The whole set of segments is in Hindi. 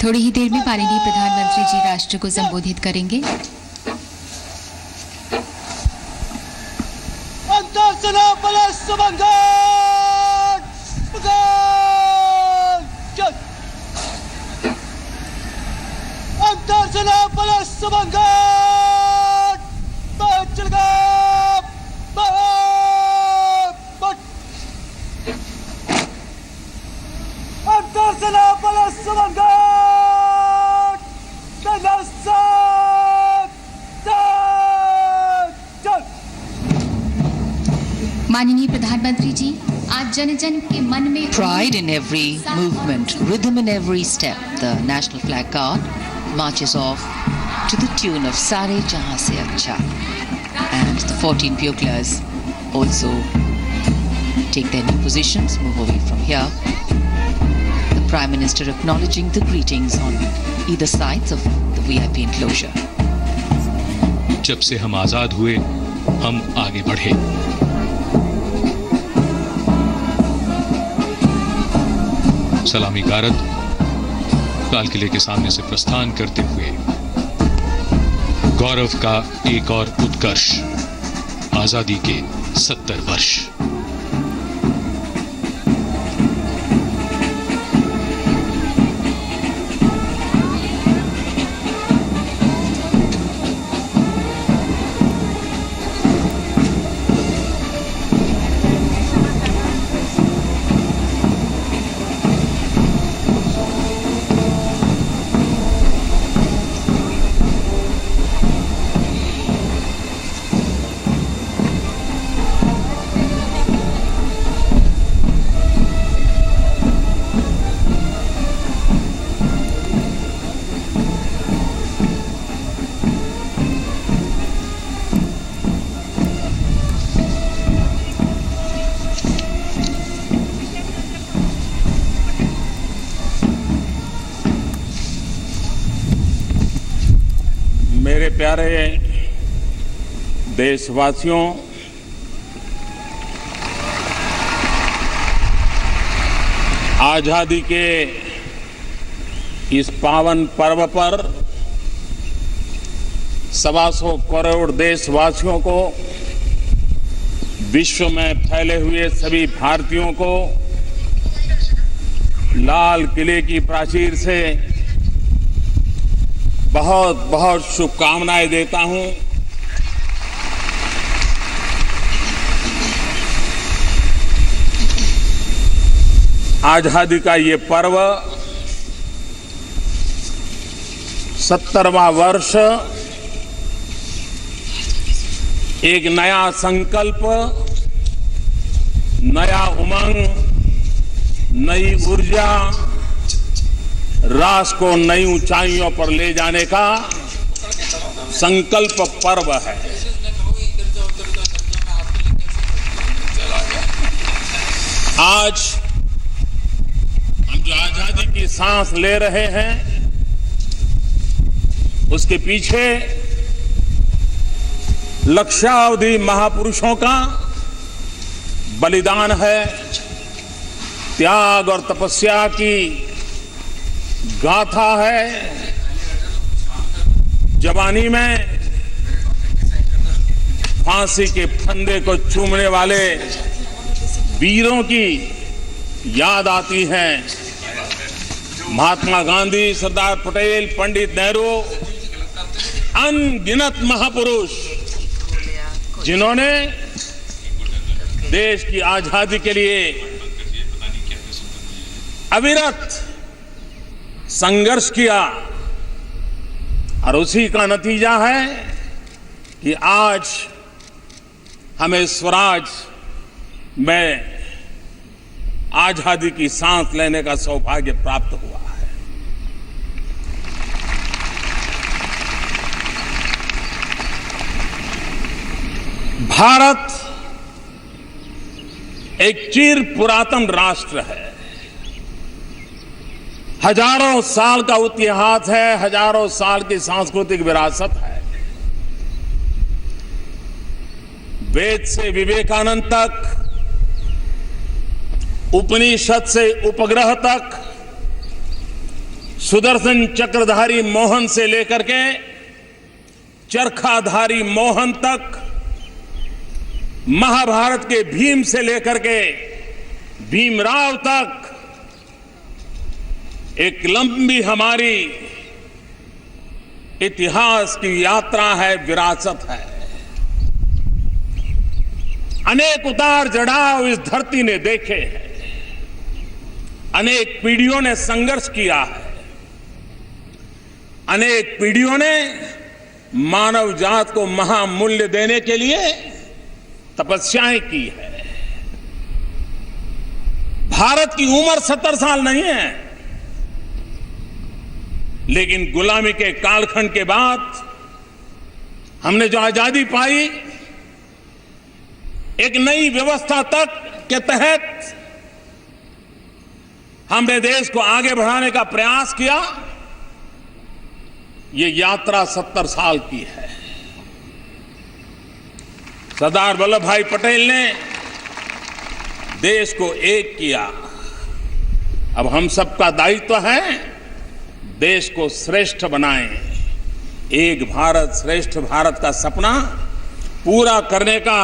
थोड़ी ही देर में माननीय प्रधानमंत्री जी राष्ट्र को संबोधित करेंगे। माननीय प्रधानमंत्री जी, आज जन जन के मन में pride in every movement, rhythm in every step. The national flag guard marches off to the tune of Sare Jahan Se Acha, and the 14 buglers also take their new positions, move away from here. The Prime Minister acknowledging the greetings on either sides of the VIP enclosure. जब से हम आजाद हुए, हम आगे बढ़े। सलामी गारद लाल किले के सामने से प्रस्थान करते हुए गौरव का एक और उत्कर्ष, आजादी के 70 वर्ष। मेरे प्यारे देशवासियों, आजादी के इस पावन पर्व पर 125 करोड़ देशवासियों को, विश्व में फैले हुए सभी भारतीयों को लाल किले की प्राचीर से बहुत बहुत शुभकामनाएं देता हूं। आजादी का ये पर्व 70वां वर्ष एक नया संकल्प, नया उमंग, नई ऊर्जा, राष्ट्र को नई ऊंचाइयों पर ले जाने का संकल्प पर्व है। आज हम जो आजादी की सांस ले रहे हैं, उसके पीछे लक्षावधि महापुरुषों का बलिदान है, त्याग और तपस्या की गाथा है। जवानी में फांसी के फंदे को चूमने वाले वीरों की याद आती है। महात्मा गांधी, सरदार पटेल, पंडित नेहरू, अनगिनत महापुरुष जिन्होंने देश की आजादी के लिए अविरत संघर्ष किया और उसी का नतीजा है कि आज हमें स्वराज में आजादी की सांस लेने का सौभाग्य प्राप्त हुआ है। भारत एक चिर पुरातन राष्ट्र है। हजारों साल का इतिहास है, हजारों साल की सांस्कृतिक विरासत है। वेद से विवेकानंद तक, उपनिषद से उपग्रह तक, सुदर्शन चक्रधारी मोहन से लेकर के चरखाधारी मोहन तक, महाभारत के भीम से लेकर के भीमराव तक एक लंबी हमारी इतिहास की यात्रा है, विरासत है। अनेक उतार चढ़ाव इस धरती ने देखे हैं। अनेक पीढ़ियों ने संघर्ष किया है। अनेक पीढ़ियों ने मानव जात को महामूल्य देने के लिए तपस्याएं की है। भारत की उम्र 70 साल नहीं है, लेकिन गुलामी के कालखंड के बाद हमने जो आजादी पाई, एक नई व्यवस्था तक के तहत हमने देश को आगे बढ़ाने का प्रयास किया। ये यात्रा 70 साल की है। सरदार वल्लभ भाई पटेल ने देश को एक किया। अब हम सबका दायित्व है देश को श्रेष्ठ बनाएं। एक भारत श्रेष्ठ भारत का सपना पूरा करने का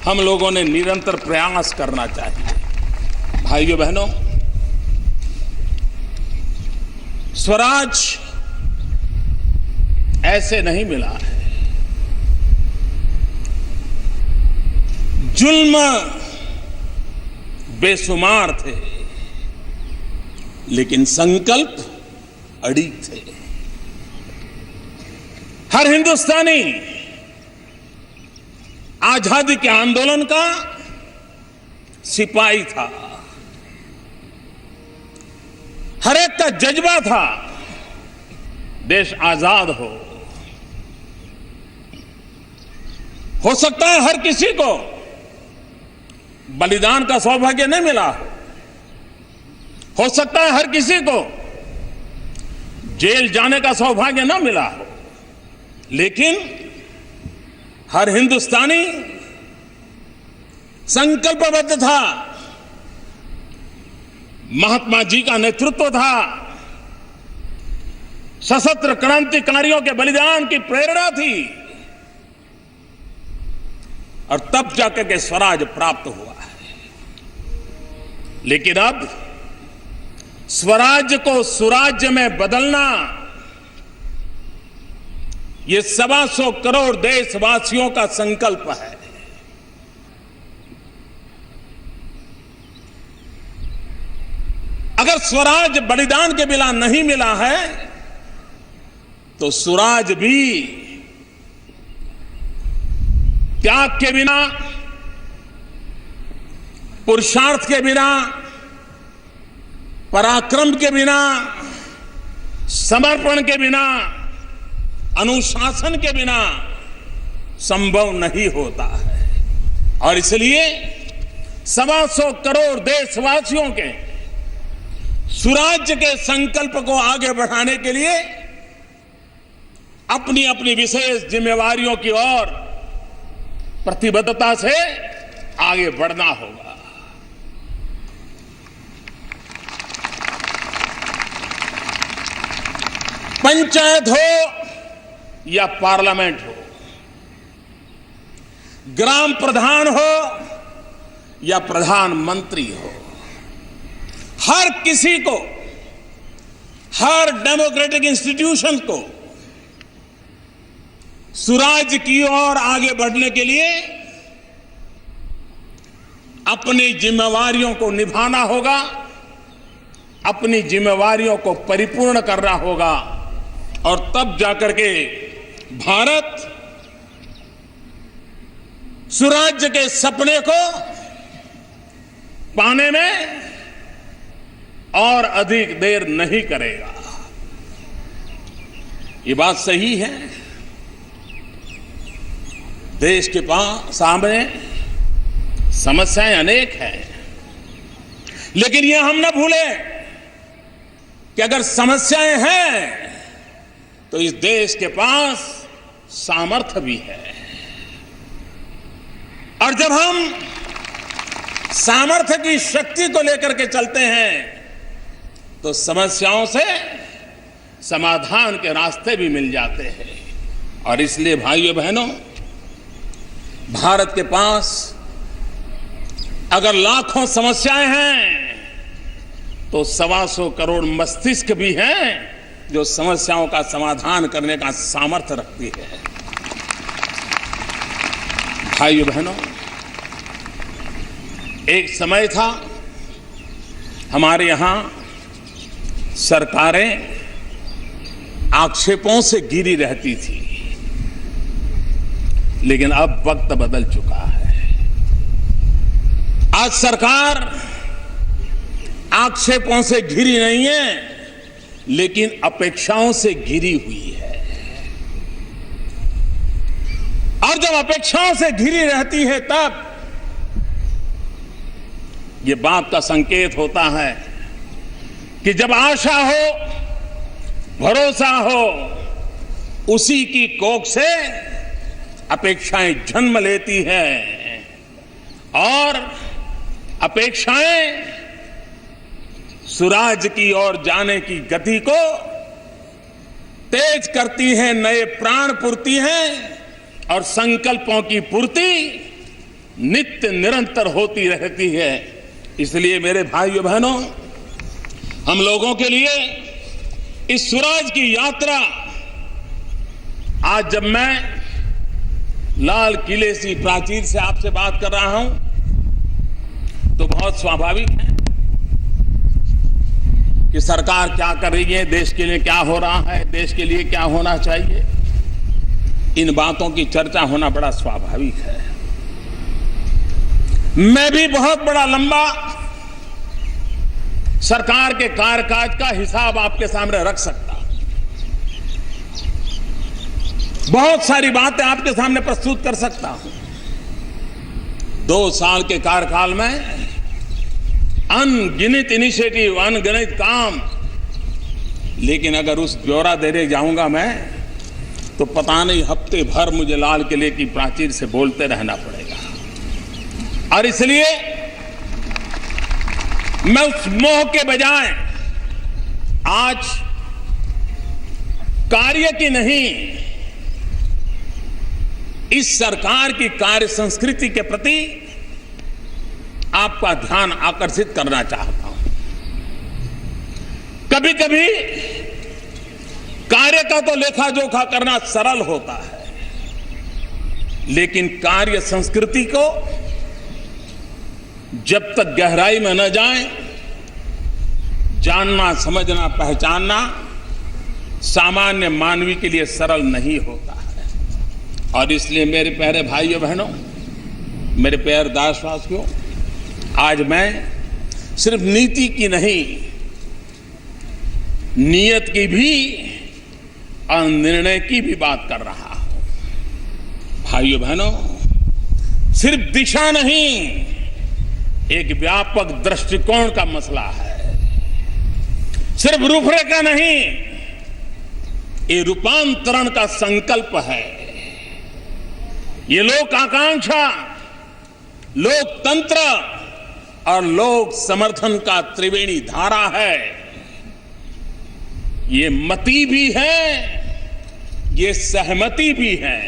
हम लोगों ने निरंतर प्रयास करना चाहिए। भाइयों बहनों, स्वराज ऐसे नहीं मिला है। जुल्म बेशुमार थे, लेकिन संकल्प अड़िग थे। हर हिंदुस्तानी आजादी के आंदोलन का सिपाही था। हर एक का जज्बा था देश आजाद हो सकता है हर किसी को बलिदान का सौभाग्य नहीं मिला हो सकता है हर किसी को जेल जाने का सौभाग्य न मिला हो, लेकिन हर हिंदुस्तानी संकल्पबद्ध था। महात्मा जी का नेतृत्व था। सशस्त्र क्रांतिकारियों के बलिदान की प्रेरणा थी, और तब जाकर के स्वराज प्राप्त हुआ है। लेकिन अब स्वराज्य को सुराज्य में बदलना, ये 125 करोड़ देशवासियों का संकल्प है। अगर स्वराज बलिदान के बिना नहीं मिला है, तो सुराज भी त्याग के बिना, पुरुषार्थ के बिना, पराक्रम के बिना, समर्पण के बिना, अनुशासन के बिना संभव नहीं होता है। और इसलिए 125 करोड़ देशवासियों के सुराज्य के संकल्प को आगे बढ़ाने के लिए अपनी अपनी विशेष जिम्मेवारियों की ओर प्रतिबद्धता से आगे बढ़ना होगा। पंचायत हो या पार्लियामेंट हो, ग्राम प्रधान हो या प्रधानमंत्री हो, हर किसी को, हर डेमोक्रेटिक इंस्टीट्यूशन को सुराज की ओर आगे बढ़ने के लिए अपनी जिम्मेवारियों को निभाना होगा, अपनी जिम्मेवारियों को परिपूर्ण करना होगा और तब जाकर के भारत सुराज्य के सपने को पाने में और अधिक देर नहीं करेगा। ये बात सही है। देश के सामने समस्याएं अनेक हैं, लेकिन ये हम न भूलें कि अगर समस्याएं हैं तो इस देश के पास सामर्थ्य भी है। और जब हम सामर्थ्य की शक्ति को लेकर के चलते हैं तो समस्याओं से समाधान के रास्ते भी मिल जाते हैं। और इसलिए भाइयों बहनों, भारत के पास अगर लाखों समस्याएं हैं तो 125 करोड़ मस्तिष्क भी हैं जो समस्याओं का समाधान करने का सामर्थ्य रखती है। भाइयों बहनों, एक समय था हमारे यहां सरकारें आक्षेपों से घिरी रहती थी, लेकिन अब वक्त बदल चुका है। आज सरकार आक्षेपों से घिरी नहीं है, लेकिन अपेक्षाओं से घिरी हुई है। और जब अपेक्षाओं से घिरी रहती है तब ये बात का संकेत होता है कि जब आशा हो, भरोसा हो, उसी की कोख से अपेक्षाएं जन्म लेती हैं और अपेक्षाएं सुराज की ओर जाने की गति को तेज करती हैं, नए प्राण पुरती हैं और संकल्पों की पूर्ति नित्य निरंतर होती रहती है। इसलिए मेरे भाइयों बहनों, हम लोगों के लिए इस सुराज की यात्रा, आज जब मैं लाल किले की प्राचीर से आपसे बात कर रहा हूं तो बहुत स्वाभाविक है कि सरकार क्या कर रही है, देश के लिए क्या हो रहा है, देश के लिए क्या होना चाहिए, इन बातों की चर्चा होना बड़ा स्वाभाविक है। मैं भी बहुत बड़ा लंबा सरकार के कार्यकाज का हिसाब आपके सामने रख सकता हूं, बहुत सारी बातें आपके सामने प्रस्तुत कर सकता हूं। 2 साल के कार्यकाल में अनगिनत इनिशिएटिव, अनगिनत काम, लेकिन अगर उस ब्यौरा देने जाऊंगा मैं तो पता नहीं हफ्ते भर मुझे लाल किले की प्राचीर से बोलते रहना पड़ेगा। और इसलिए मैं उस मोह के बजाय आज कार्य की नहीं, इस सरकार की कार्य संस्कृति के प्रति आपका ध्यान आकर्षित करना चाहता हूं। कभी कभी कार्य का तो लेखा जोखा करना सरल होता है, लेकिन कार्य संस्कृति को जब तक गहराई में न जाए, जानना, समझना, पहचानना सामान्य मानवी के लिए सरल नहीं होता है। और इसलिए मेरे प्यारे भाइयों बहनों, मेरे प्यारे देशवासियों, आज मैं सिर्फ नीति की नहीं, नियत की भी और निर्णय की भी बात कर रहा हूं। भाइयों बहनों, सिर्फ दिशा नहीं, एक व्यापक दृष्टिकोण का मसला है। सिर्फ रूपरेखा नहीं, ये रूपांतरण का संकल्प है। ये लोक आकांक्षा, लोकतंत्र और लोक समर्थन का त्रिवेणी धारा है। ये मति भी है, ये सहमति भी है।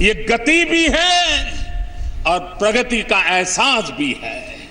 ये गति भी है और प्रगति का एहसास भी है।